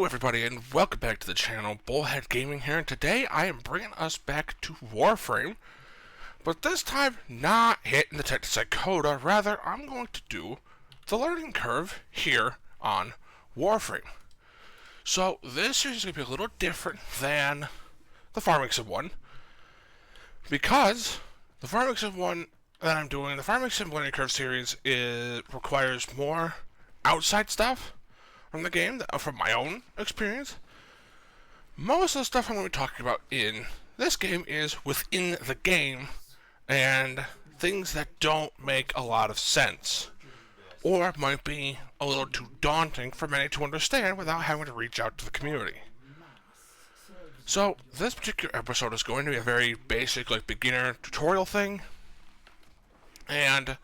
everybody, and welcome back to the channel. Bullhead Gaming here, and today I am bringing us back to Warframe, but this time not hitting the Technicite Coda. Rather, I'm going to do the learning curve here on Warframe. So this is going to be a little different than the Farming Sim one, because the Farming Sim one that I'm doing, the Farming Sim learning curve series, requires more outside stuff from the game, from my own experience. Most of the stuff I'm going to be talking about in this game is within the game, and things that don't make a lot of sense, or might be a little too daunting for many to understand without having to reach out to the community. So this particular episode is going to be a very basic, beginner tutorial thing, and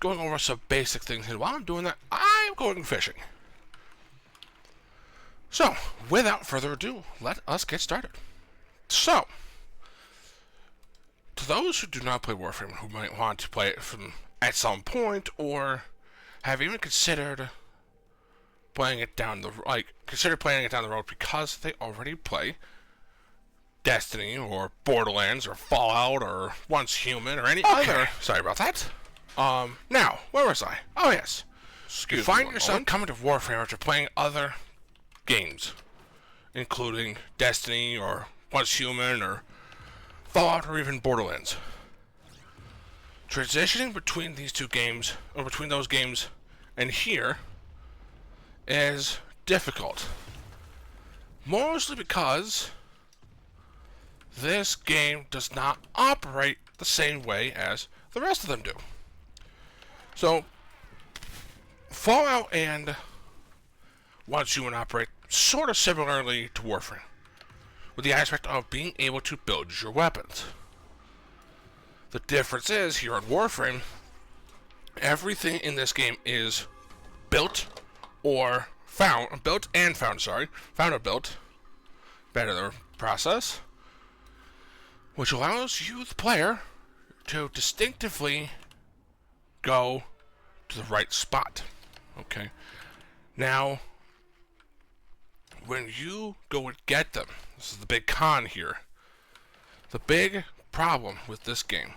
going over some basic things. And while I'm doing that, I'm going fishing. So, without further ado, let us get started. So, to those who do not play Warframe, who might want to play it at some point, or have even considered playing it down the road because they already play Destiny or Borderlands or Fallout or Once Human or any other. Sorry about that. Now, where was I? Oh yes. You find yourself coming to Warframe after playing other games, including Destiny or Once Human or Fallout or even Borderlands. Transitioning between these two games, or between those games and here, is difficult. Mostly because this game does not operate the same way as the rest of them do. So, Fallout and Once Human operate sort of similarly to Warframe, with the aspect of being able to build your weapons. The difference is, here on Warframe, everything in this game is built or found, found or built, better process, which allows you, the player, to distinctively go to the right spot. Okay. Now, when you go and get them, this is the big con here. The big problem with this game,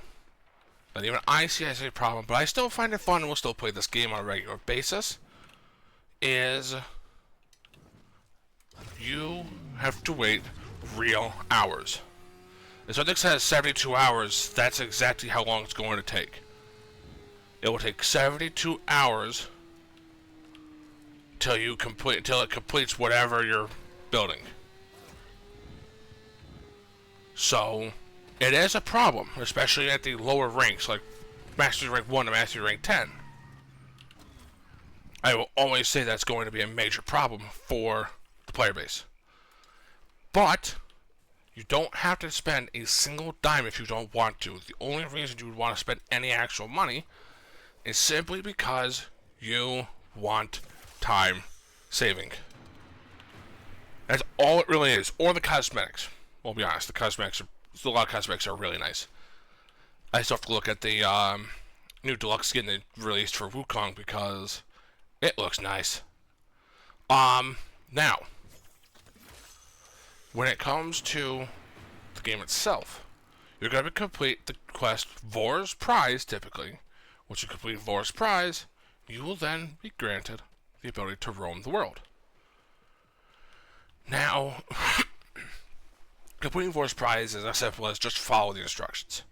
that even I see as a problem, but I still find it fun and will still play this game on a regular basis, is you have to wait real hours. If something says 72 hours, that's exactly how long it's going to take. It will take 72 hours till it completes whatever you're building. So, it is a problem, especially at the lower ranks, like Mastery Rank 1 to Mastery Rank 10. I will always say that's going to be a major problem for the player base. But, you don't have to spend a single dime if you don't want to. The only reason you would want to spend any actual money is simply because you want time saving. That's all it really is. Or the cosmetics. Well, I'll be honest, a lot of cosmetics are really nice. I still have to look at the new deluxe skin they released for Wukong because it looks nice. Now, when it comes to the game itself, you're going to complete the quest Vor's Prize, typically. Once you complete Vor's Prize, you will then be granted the ability to roam the world. Now, completing Vor's Prize is as simple as just follow the instructions.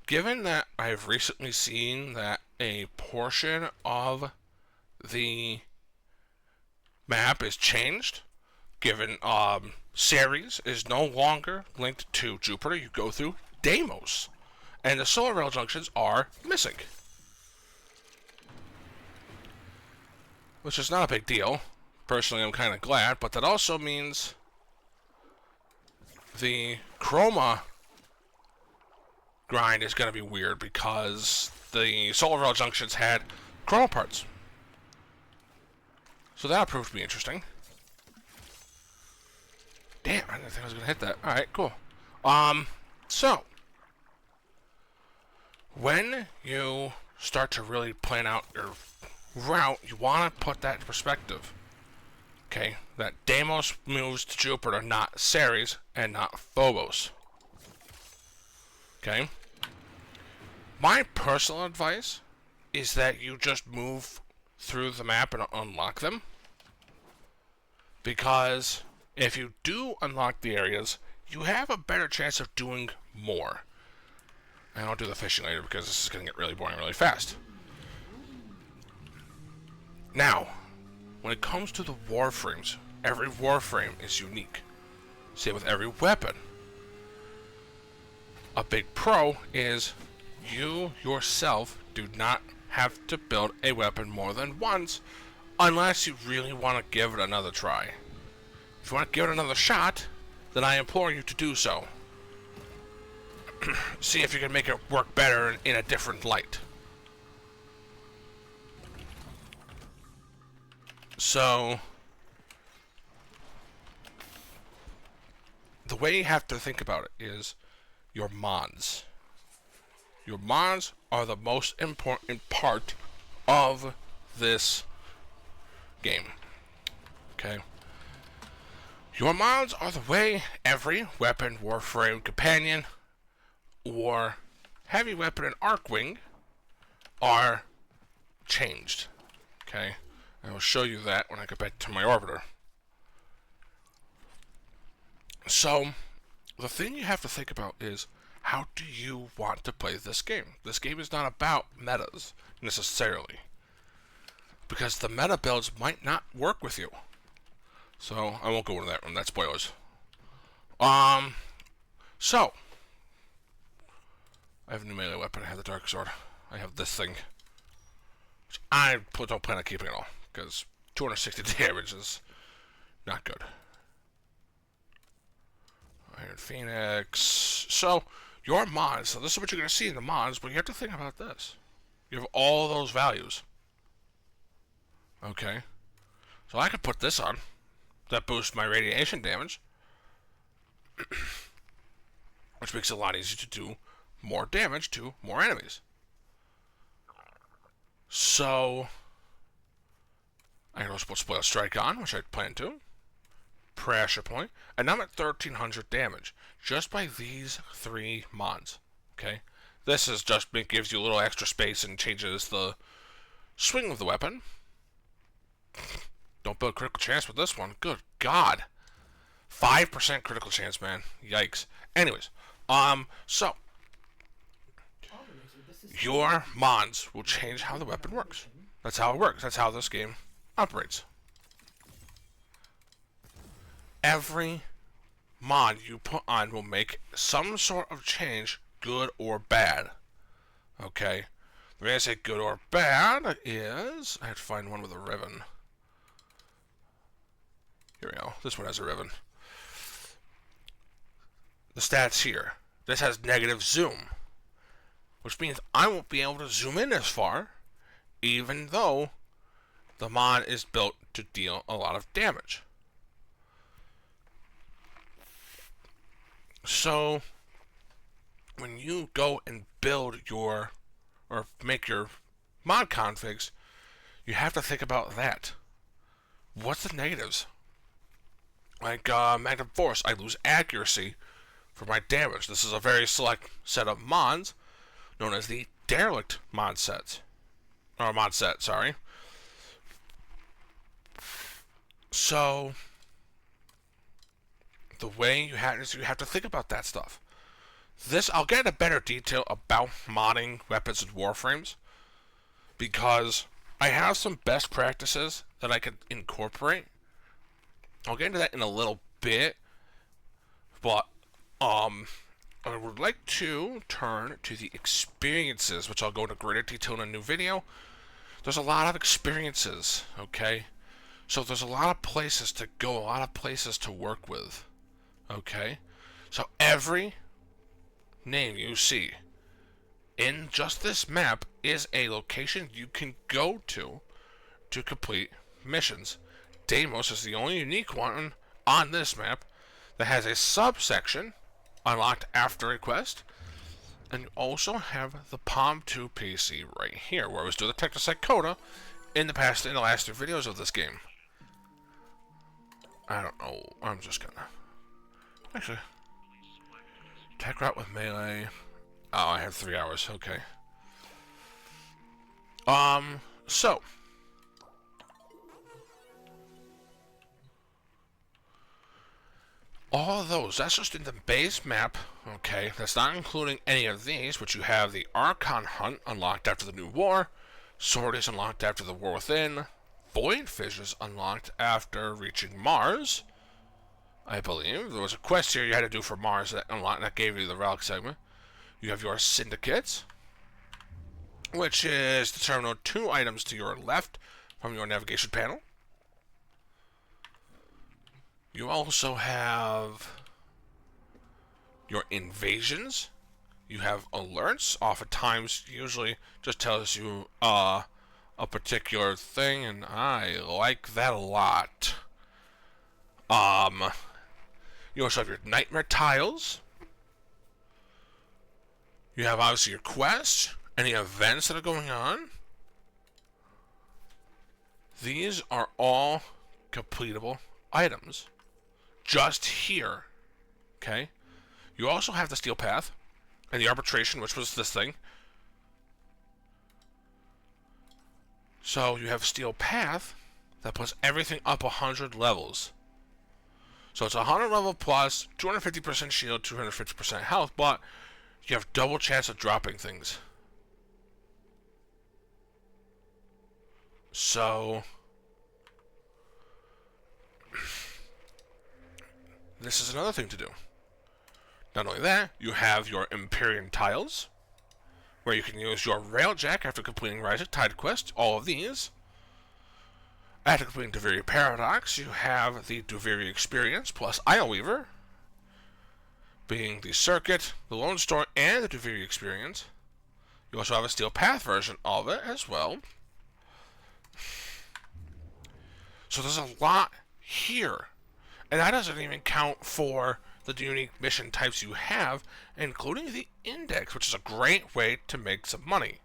Given that I have recently seen that a portion of the map is changed, given Ceres is no longer linked to Jupiter, you go through Deimos, and the solar rail junctions are missing. Which is not a big deal. Personally, I'm kind of glad, but that also means the chroma grind is going to be weird because the solar rail junctions had chroma parts. So that proved to be interesting. Damn, I didn't think I was going to hit that. Alright, cool. So, when you start to really plan out your route, you want to put that in perspective. Okay, that Deimos moves to Jupiter, not Ceres, and not Phobos. Okay? My personal advice is that you just move through the map and unlock them. Because if you do unlock the areas, you have a better chance of doing more. And I'll do the fishing later because this is going to get really boring really fast. Now, when it comes to the Warframes, every Warframe is unique. Same with every weapon. A big pro is you yourself do not have to build a weapon more than once unless you really want to give it another try. If you want to give it another shot, then I implore you to do so. See if you can make it work better in a different light. So, the way you have to think about it is your mods. Your mods are the most important part of this game. Okay? Your mods are the way every weapon, Warframe, Companion, or Heavy Weapon and Arcwing are changed. Okay? I will show you that when I get back to my orbiter. So, the thing you have to think about is, how do you want to play this game? This game is not about metas, necessarily. Because the meta builds might not work with you. So, I won't go into that one, that's spoilers. So, I have a new melee weapon, I have the Dark Sword. I have this thing. Which I don't plan on keeping at all, because 260 damage is not good. Iron Phoenix. So, your mods, so this is what you're going to see in the mods, but you have to think about this. You have all those values. Okay. So I could put this on. That boosts my radiation damage. Which makes it a lot easier to do more damage to more enemies. So, I can also put Spoil Strike on, which I plan to. Pressure point. And now I'm at 1300 damage. Just by these 3 mods. Okay? This is just, it gives you a little extra space and changes the swing of the weapon. Don't build critical chance with this one. Good God. 5% critical chance, man. Yikes. Anyways, so your mods will change how the weapon works. That's how it works. That's how this game operates. Every mod you put on will make some sort of change, good or bad. Okay? The way I say good or bad is, I have to find one with a ribbon. Here we go. This one has a ribbon. The stats here. This has negative zoom, which means I won't be able to zoom in as far, even though the mod is built to deal a lot of damage. So, when you go and build your, or make your mod configs, you have to think about that. What's the negatives? Like, Magnum Force, I lose accuracy for my damage. This is a very select set of mods, known as the Derelict mod sets. Or mod set, sorry. So, the way you have is you have to think about that stuff. This, I'll get into better detail about modding weapons and warframes, because I have some best practices that I could incorporate. I'll get into that in a little bit, but I would like to turn to the experiences, which I'll go into greater detail in a new video. There's a lot of experiences, okay? So there's a lot of places to go, a lot of places to work with, okay? So every name you see in just this map is a location you can go to complete missions. Deimos is the only unique one on this map that has a subsection unlocked after a quest. And you also have the Palm 2 PC right here, where I was doing the Technosite Coda in the last 2 videos of this game. I don't know. I'm just gonna... Actually... Tech route with melee. Oh, I have 3 hours. Okay. So... All of those, that's just in the base map, okay? That's not including any of these, which you have the Archon Hunt unlocked after the New War, Sword is unlocked after the War Within, Voidfish is unlocked after reaching Mars, I believe. There was a quest here you had to do for Mars that gave you the relic segment. You have your Syndicate, which is the terminal 2 items to your left from your navigation panel. You also have your invasions. You have alerts. Oftentimes, usually just tells you a particular thing, and I like that a lot. You also have your nightmare tiles. You have obviously your quests, any events that are going on. These are all completable items. Just here, okay? You also have the Steel Path and the Arbitration, which was this thing. So you have Steel Path that puts everything up 100 levels. So it's 100 level plus, 250% shield, 250% health, but you have double chance of dropping things. So... this is another thing to do. Not only that, you have your Empyrean tiles, where you can use your Railjack after completing Rise of Tide quest, all of these. After completing Duviri Paradox, you have the Duviri Experience plus Isleweaver, being the Circuit, the Lone Star, and the Duviri Experience. You also have a Steel Path version of it as well. So there's a lot here. And that doesn't even count for the unique mission types you have, including the Index, which is a great way to make some money.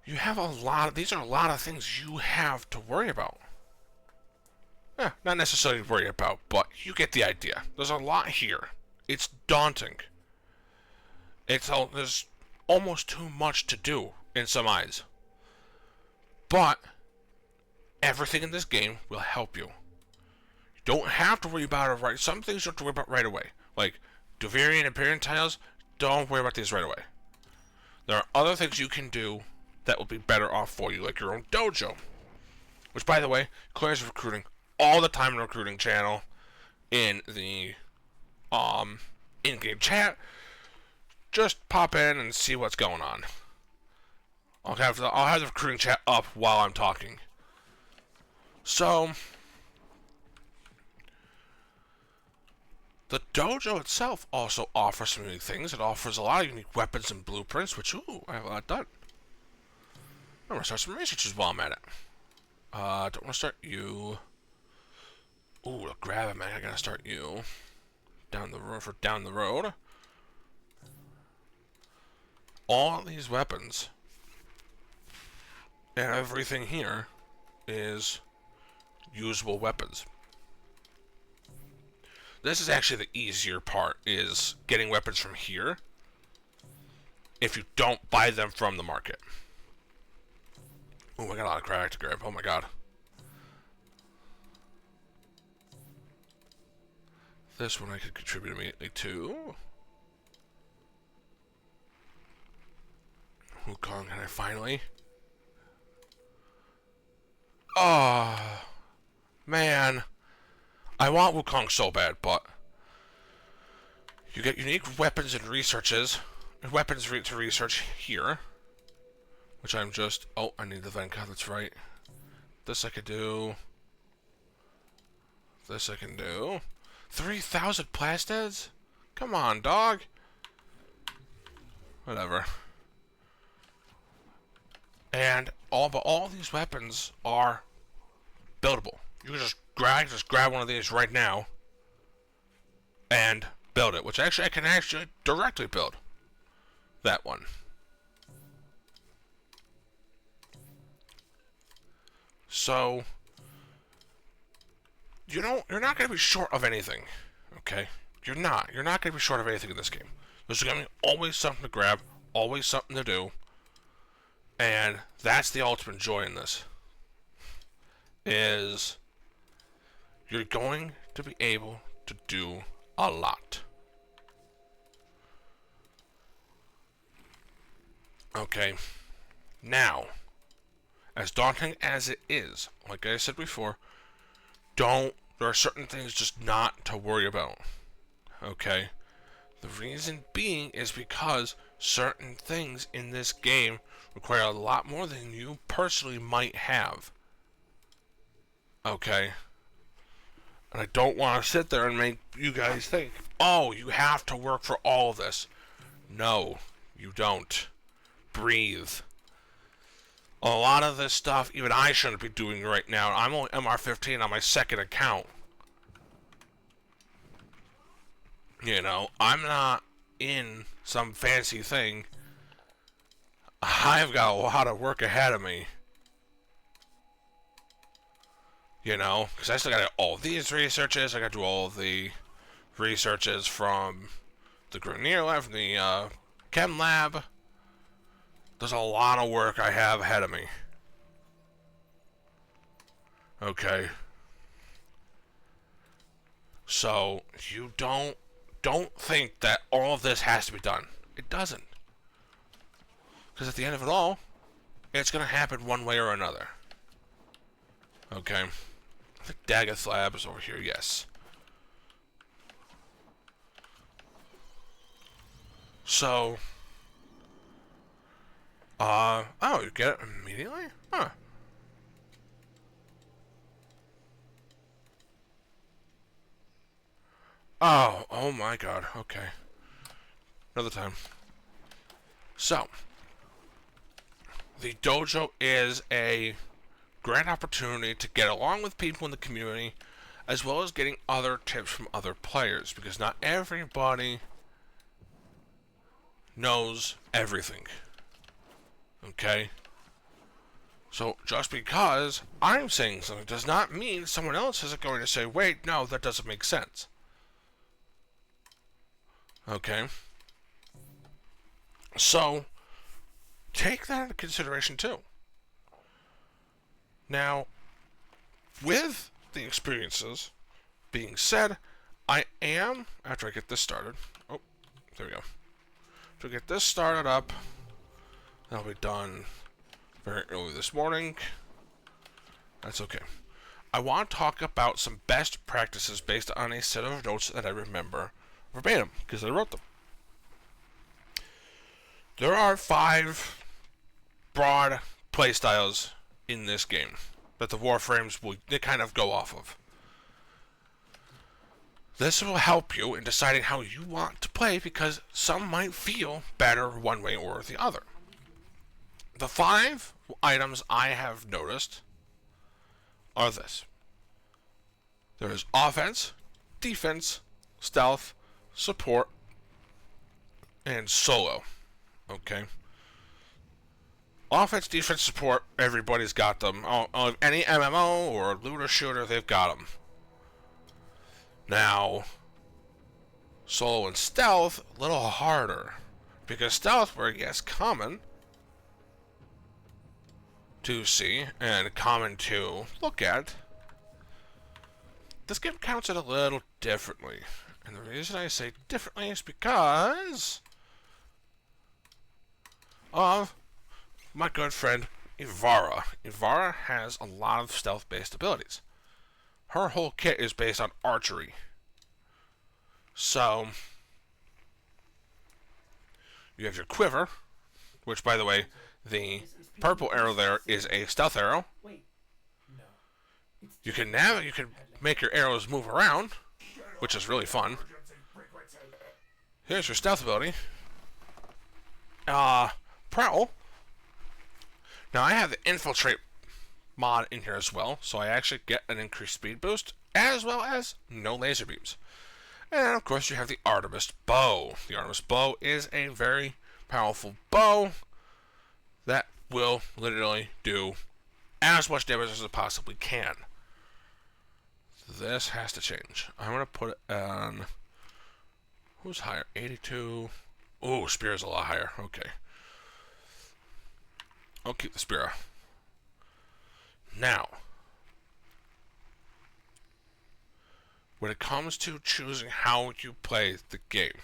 You have a lot of, these are a lot of things you have to worry about. Not necessarily worry about, but you get the idea. There's a lot here. It's daunting. There's almost too much to do in some eyes. But everything in this game will help you. You don't have to worry about it right. Some things you have to worry about right away. Like Duviri and Empyrean tiles, don't worry about these right away. There are other things you can do that will be better off for you, like your own dojo. Which, by the way, Claire's recruiting all the time in the recruiting channel in the in-game chat. Just pop in and see what's going on. I'll have the recruiting chat up while I'm talking. So, the dojo itself also offers some unique things. It offers a lot of unique weapons and blueprints, which, ooh, I have a lot done. I'm going to start some researches while I'm at it. Don't want to start you. Ooh, grab it, man. I got to start you. Down the road. All these weapons and everything here is usable weapons. This is actually the easier part, is getting weapons from here if you don't buy them from the market. Oh, I got a lot of crack to grab. Oh my god. This one I could contribute immediately to. Wukong, can I finally? Oh, man. I want Wukong so bad, but you get unique weapons and weapons to research here, which I'm just, oh, I need the Venka, that's right. This I could do. This I can do. 3,000 plastids? Come on, dog. Whatever. And all these weapons are buildable. You can just grab one of these right now and build it, which actually I can actually directly build that one. So you're not going to be short of anything. Okay? You're not. You're not going to be short of anything in this game. There's going to be always something to grab, always something to do. And that's the ultimate joy in this. Is you're going to be able to do a lot. Okay? Now, as daunting as it is, like I said before, there are certain things just not to worry about. Okay? The reason being is because certain things in this game require a lot more than you personally might have. Okay? And I don't want to sit there and make you guys think, oh, you have to work for all of this. No, you don't. Breathe. A lot of this stuff, even I shouldn't be doing right now. I'm only MR15 on my second account. You know, I'm not in some fancy thing. I've got a lot of work ahead of me. You know, because I still got to do all these researches. I got to do all of the researches from the Grenier lab, from the Chem lab. There's a lot of work I have ahead of me. Okay. So, you don't think that all of this has to be done. It doesn't. Because at the end of it all, it's going to happen one way or another. Okay. I think Daggett Lab is over here, yes. So, oh, you get it immediately? Huh. Oh my god, okay. Another time. So, the dojo is a great opportunity to get along with people in the community, as well as getting other tips from other players, because not everybody knows everything. Okay? So, just because I'm saying something does not mean someone else isn't going to say, wait, no, that doesn't make sense. Okay? So, take that into consideration too. Now, with the experiences being said, I am, after I get this started, oh, there we go. To get this started up, that'll be done very early this morning. That's okay. I want to talk about some best practices based on a set of notes that I remember verbatim, because I wrote them. There are 5 broad playstyles in this game that the Warframes will kind of go off of. This will help you in deciding how you want to play, because some might feel better one way or the other. The 5 items I have noticed are this. There is offense, defense, stealth, support, and solo. Okay? Offense, defense, support, everybody's got them. Any MMO or looter shooter, they've got them. Now, solo and stealth, a little harder. Because stealth, where yes, common to see and common to look at, this game counts it a little differently. And the reason I say differently is because of my good friend Ivara. Ivara has a lot of stealth-based abilities. Her whole kit is based on archery. So, you have your quiver, which, by the way, the purple arrow there is a stealth arrow. You can make your arrows move around, which is really fun. Here's your stealth ability. Prowl. Now, I have the infiltrate mod in here as well, so I actually get an increased speed boost, as well as no laser beams. And, of course, you have the Artemis bow. The Artemis bow is a very powerful bow that will literally do as much damage as it possibly can. This has to change. I'm going to put it on... Who's higher? 82. Oh, Spear's a lot higher. Okay. I'll keep the Spear. Now, when it comes to choosing how you play the game,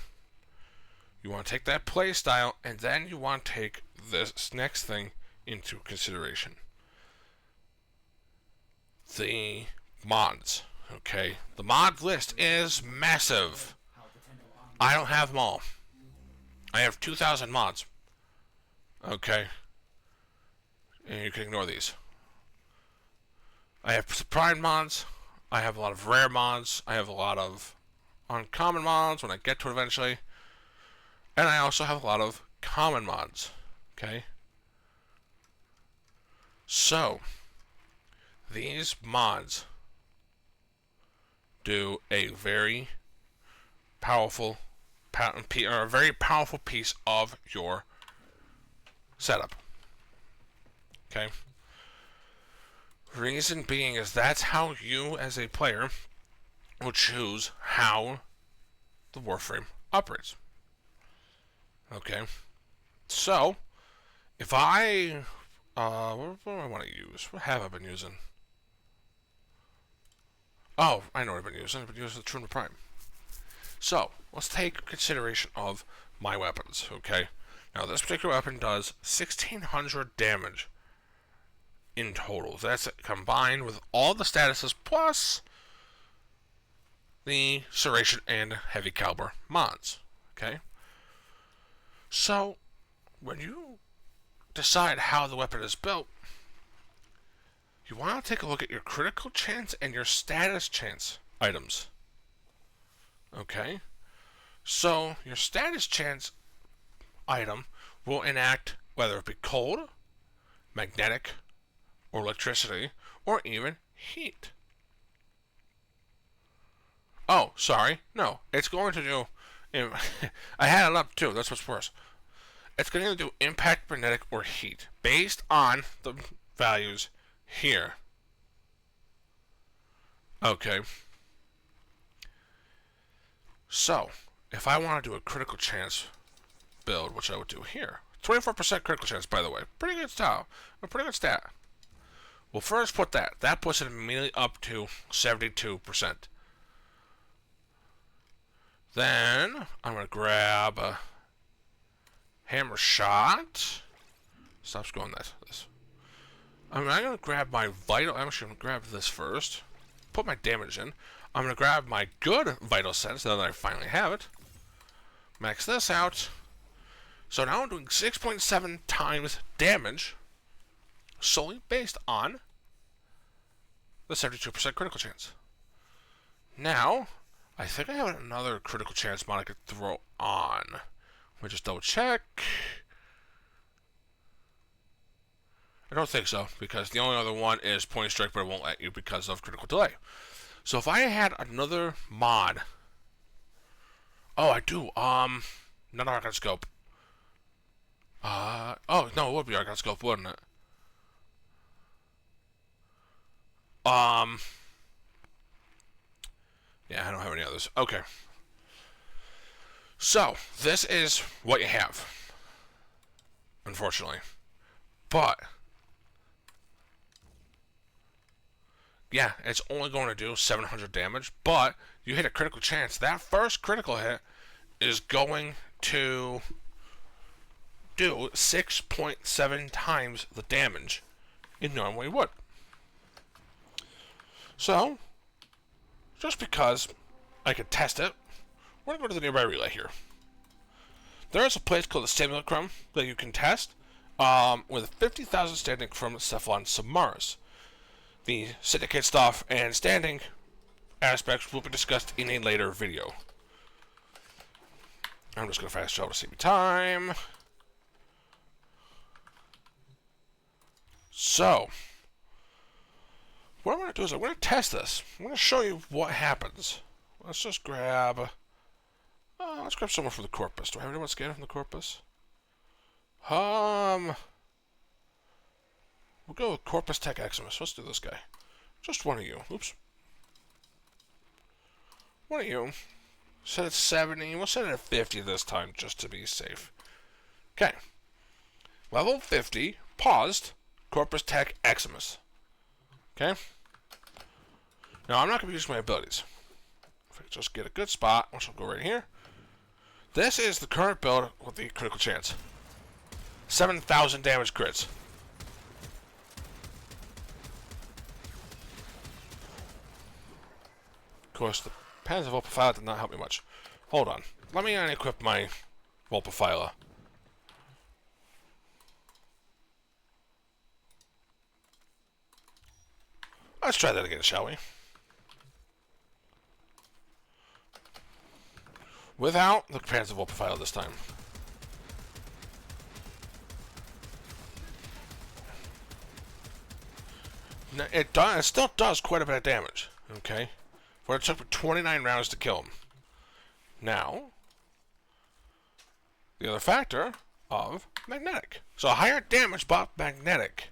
you want to take that play style, and then you want to take this next thing into consideration. The mods. Okay? The mod list is massive. I don't have them all. I have 2,000 mods. Okay? And you can ignore these. I have prime mods. I have a lot of rare mods. I have a lot of uncommon mods when I get to it eventually. And I also have a lot of common mods. Okay? So, these mods do a very powerful piece of your setup. Okay? Reason being is that's how you, as a player, will choose how the Warframe operates. Okay? So, if I... what do I want to use? What have I been using? Oh, I know what I've been using. I've been using the Truma Prime. So, let's take consideration of my weapons, okay? Now, this particular weapon does 1,600 damage in total. That's combined with all the statuses plus the Serration and Heavy Caliber mods, okay? So, when you decide how the weapon is built, you want to take a look at your critical chance and your status chance items. Okay? So, your status chance item will enact whether it be cold, magnetic, or electricity, or even heat. Oh, sorry. No, it's going to do... I had it up too, that's what's worse. It's going to do impact, magnetic, or heat, based on the values here. Okay. So, if I want to do a critical chance build, which I would do here. 24% critical chance, by the way. Pretty good stat. A pretty good stat. We'll first put that. That puts it immediately up to 72%. Then, I'm going to grab a hammer shot. Stop scrolling this. I'm going to grab my vital... I'm actually going to grab this first. Put my damage in. I'm going to grab my good vital sense now that I finally have it. Max this out. So now I'm doing 6.7 times damage solely based on the 72% critical chance. Now, I think I have another critical chance mod I could throw on. Let me just double check. I don't think so, because the only other one is point strike, but it won't let you because of critical delay. So if I had another mod... Oh, I do. Not Arcane Scope. Oh, no, it would be Arcane Scope, wouldn't it? Yeah, I don't have any others. Okay. So, this is what you have. Unfortunately. But... yeah, it's only going to do 700 damage, but you hit a critical chance. That first critical hit is going to do 6.7 times the damage it normally would. So, just because I could test it, we're going to go to the nearby relay here. There is a place called the Simulacrum that you can test with 50,000 standing from Cephalon Samaris. The syndicate stuff and standing aspects will be discussed in a later video. I'm just going to fast travel to save me time. So, what I'm going to do is I'm going to test this. I'm going to show you what happens. Let's just grab... let's grab someone from the Corpus. Do I have anyone scanned from the Corpus? We'll go with Corpus Tech Eximus. Let's do this guy. Just one of you. Oops. What are you? Set at 70. We'll set it at 50 this time just to be safe. Okay. Level 50. Paused. Corpus Tech Eximus. Okay. Now I'm not going to be using my abilities. If I just get a good spot, which will go right here. This is the current build with the critical chance. 7,000 damage crits. Of course, the Panzer Volpifila did not help me much. Hold on. Let me unequip my Volpifila. Let's try that again, shall we? Without the Panzer Volpifila this time. It still does quite a bit of damage, okay? But it took me 29 rounds to kill him. Now, the other factor of magnetic. So higher damage, but magnetic.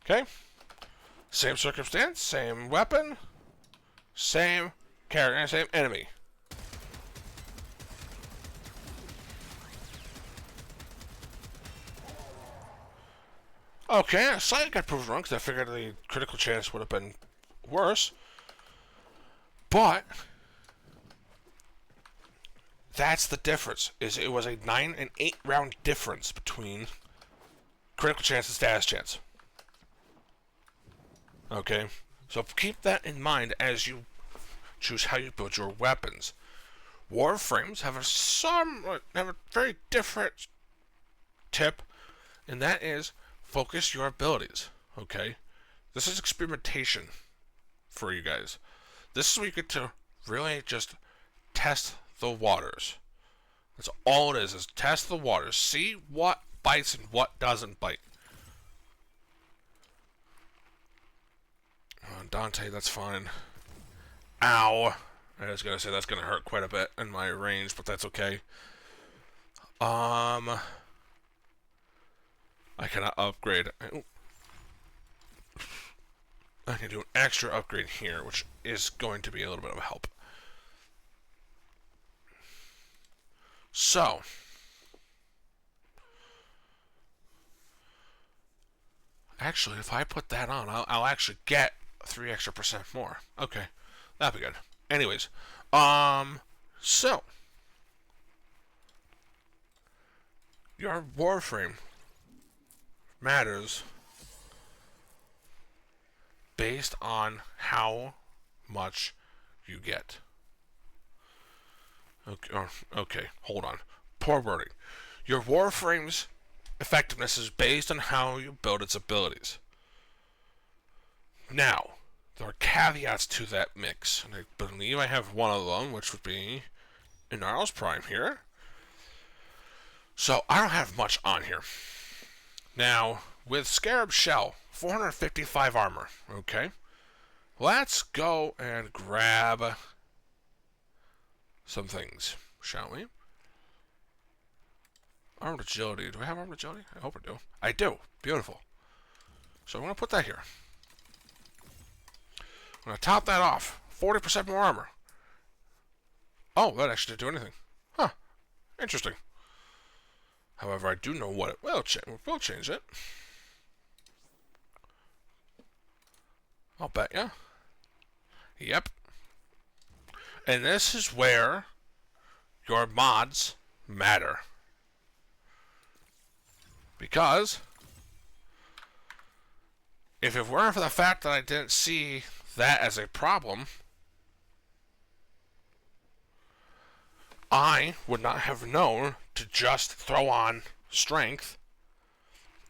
Okay? Same circumstance, same weapon, same character, same enemy. Okay, I slightly got proved wrong because I figured the critical chance would have been worse. But that's the difference. Is it was a 9 and 8 round difference between critical chance and status chance. Okay, so keep that in mind as you choose how you build your weapons. Warframes have a very different tip, and that is focus your abilities. Okay, this is experimentation for you guys. This is where you get to really just test the waters. That's all it is test the waters. See what bites and what doesn't bite. Dante, that's fine. Ow. I was going to say that's going to hurt quite a bit in my range, but that's okay. I cannot upgrade. I can do an extra upgrade here, which is going to be a little bit of a help. So, actually, if I put that on, I'll actually get 3% extra more. Okay, that'd be good. Anyways, so your Warframe matters based on how much you get. Okay, hold on. Poor wording. Your Warframe's effectiveness is based on how you build its abilities. Now, there are caveats to that mix, and I believe I have one of them, which would be Inar's Prime here. So, I don't have much on here. Now, with Scarab Shell, 455 armor, okay? Let's go and grab some things, shall we? Armed agility. Do I have armed agility? I hope I do. I do. Beautiful. So I'm going to put that here. I'm going to top that off. 40% more armor. Oh, that actually didn't do anything. Huh. Interesting. However, I do know what it will change. We'll change it. I'll bet ya. Yep. And this is where your mods matter. Because if it weren't for the fact that I didn't see that as a problem, I would not have known to just throw on strength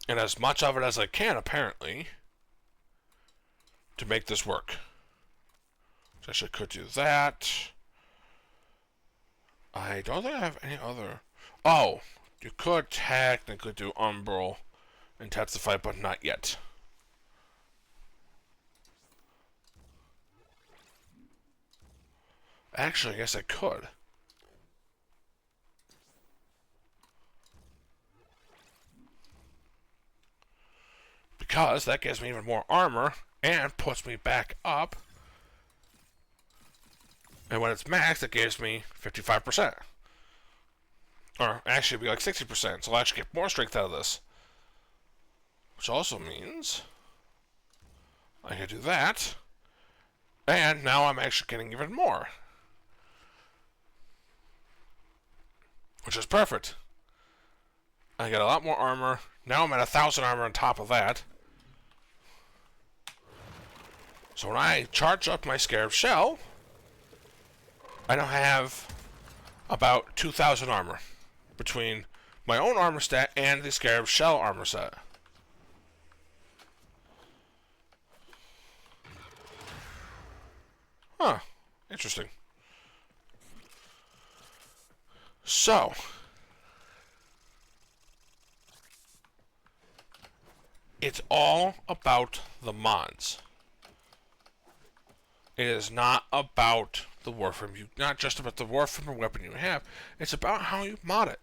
and as much of it as I can, apparently, to make this work. So I actually could do that. I don't think I have any other. Oh, you could technically do Umbral Intensify, but not yet. Actually, I guess I could. Because that gives me even more armor and puts me back up And when it's maxed, it gives me 55%. Or actually, it'd be like 60%, so I'll actually get more strength out of this. Which also means I can do that. And now I'm actually getting even more. Which is perfect. I get a lot more armor. Now I'm at 1,000 armor on top of that. So when I charge up my Scarab Shell, I now have about 2,000 armor between my own armor stat and the Scarab Shell armor set. Huh. Interesting. So, it's all about the mods. It is not about the Warframe. Not just about the Warframe weapon you have. It's about how you mod it.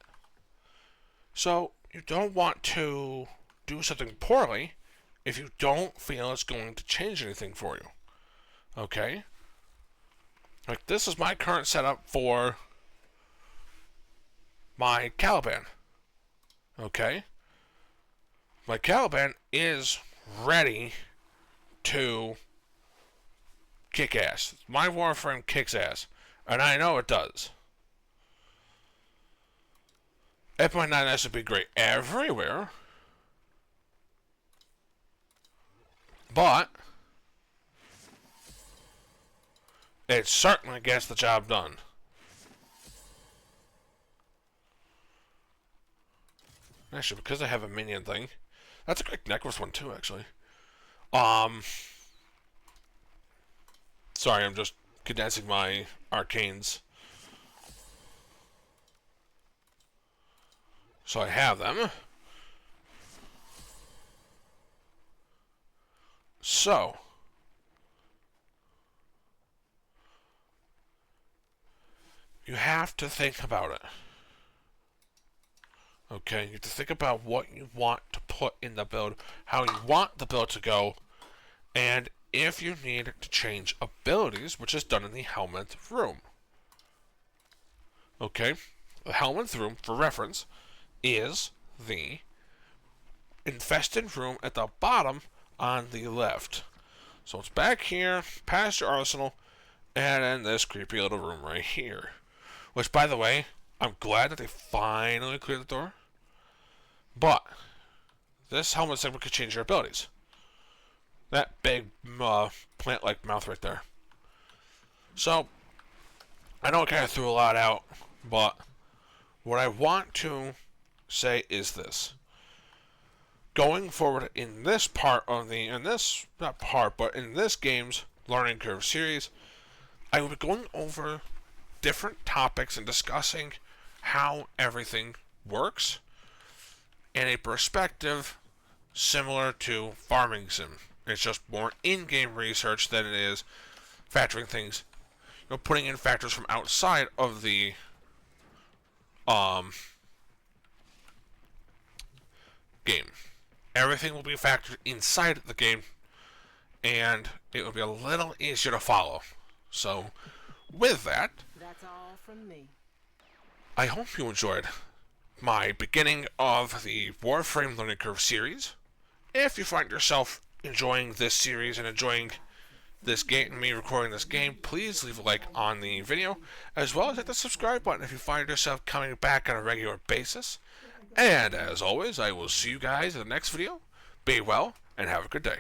So, you don't want to do something poorly if you don't feel it's going to change anything for you. Okay? Like, this is my current setup for my Caliban. Okay? My Caliban is ready to kick ass. My Warframe kicks ass. And I know it does. It might not necessarily be great everywhere. But it certainly gets the job done. Actually, because I have a minion thing. That's a great necklace one too, actually. Sorry, I'm just condensing my arcanes. So I have them. So, you have to think about it. Okay, you have to think about what you want to put in the build, how you want the build to go, and if you need to change abilities, which is done in the Helminth room. Okay, the Helminth room, for reference, is the infested room at the bottom on the left. So it's back here, past your arsenal, and in this creepy little room right here. Which, by the way, I'm glad that they finally cleared the door. But this helmet segment could change your abilities. That big plant-like mouth right there. So, I know I kind of threw a lot out, but what I want to say is this. Going forward in this part of the, in this game's Learning Curve series, I will be going over different topics and discussing how everything works in a perspective similar to farming sim. It's just more in-game research than it is factoring things, putting in factors from outside of the game. Everything will be factored inside the game, and it will be a little easier to follow. So, with that, that's all from me. I hope you enjoyed my beginning of the Warframe Learning Curve series. If you find yourself enjoying this series and enjoying this game, me recording this game, please leave a like on the video, as well as hit the subscribe button if you find yourself coming back on a regular basis. And as always, I will see you guys in the next video. Be well, and have a good day.